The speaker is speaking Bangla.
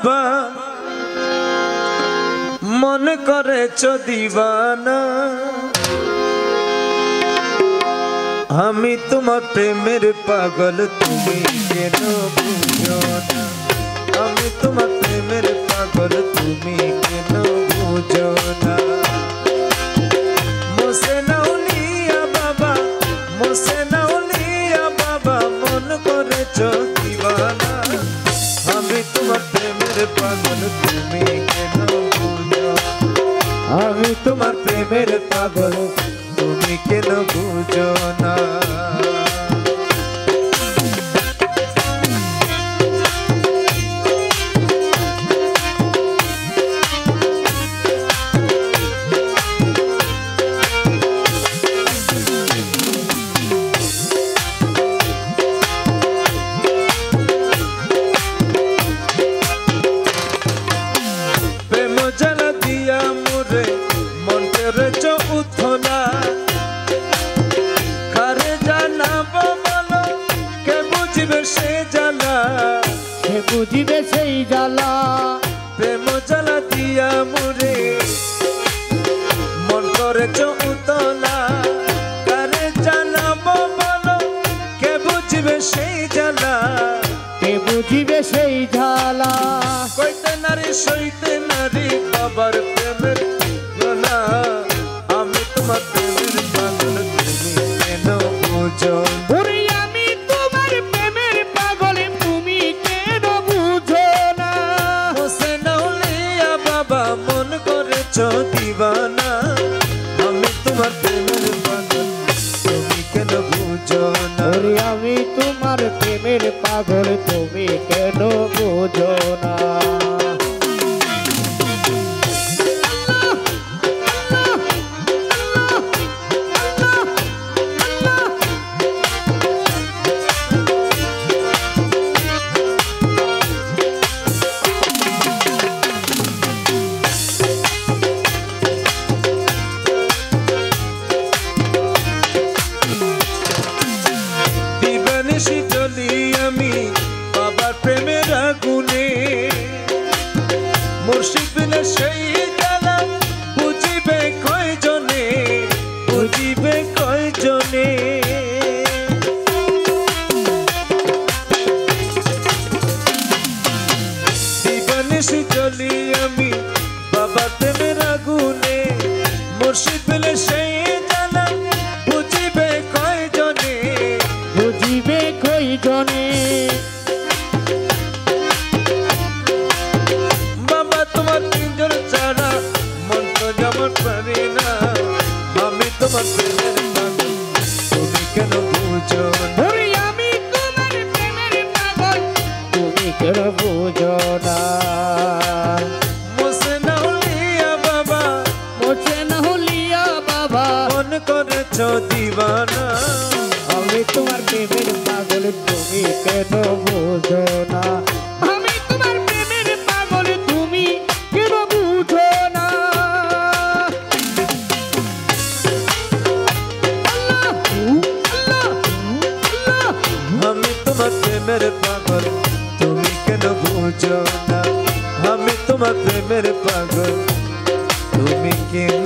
বাবা মন করেছ দিবানা আমি তোমার প্রেমের পাগল তুমি কেন বুঝো না আমি তোমার প্রেমের পাগল তুমি কেন বুঝো না মোসে নাউলিয়া বাবা মোসে নাউলিয়া বাবা মন করেছ দিবানা আমি তোমার প্রেমের পাগল তুমি কেন বুঝো আমি তোমার প্রেমের পাগল তুমি কেন বুঝো না প্রেম জ্বালা দিয়া মোরে মন করেছ উথলা কারে জানাবো বলো কে বুঝবে সেই জ্বালা কে বুঝিবে সেই জ্বালা প্রেম জ্বালা দিয়া মোরে মন করেছ উতলা কারে জানাবো বলো কে বুঝবে সেই জ্বালা কে বুঝিবে সেই জ্বালা কইতে নারী সইতে নারী বাবার প্রেমের জ্বালা আমি তোমার প্রেমের পাগল তুমি কেন বুঝো ওরে আমি তোমার প্রেমের পাগল তুমি কেন বুঝো না মোসে নাউলিয়া বাবা মন করেছ দিবানা আমি তোমার প্রেমের পাগল তুমি কেন বুঝো না ওরে আমি তোমার প্রেমের পাগল তুমি কেন বুঝো না দিবানিশি চলি আমি বাবার প্রেমের আগুনে মুর্শিদ বিনে সেই জ্বালা বুঝিবে কয়জনে বুঝিবে কয়জনে দিবানিশি চলি আমি বাবার প্রেমের আগুনে মুর্শিদ বিনে সেই জ্বালা বুঝিবে কয়জনে বুঝিবে কয়জনে বাবা তোমার পিঞ্জর ছাড়া মন তো যেমন পারি না আমি তোমার প্রেমের পাগল তুমি কেন বুঝো না ওরে আমি তোমার প্রেমের পাগল তুমি কেন বুঝো না মোসে নাউলিয়া বাবা মোছে না হলিয়া বাবা মন করেছ দিবানা আমি তোমার প্রেমের পাগল তুমি কেন বুঝো না আমি তোমার প্রেমের পাগল তুমি কেন বুঝো না আমি তোমার প্রেমের পাগল তুমি কেন বুঝো না আমি তোমার প্রেমের পাগল তুমি কেন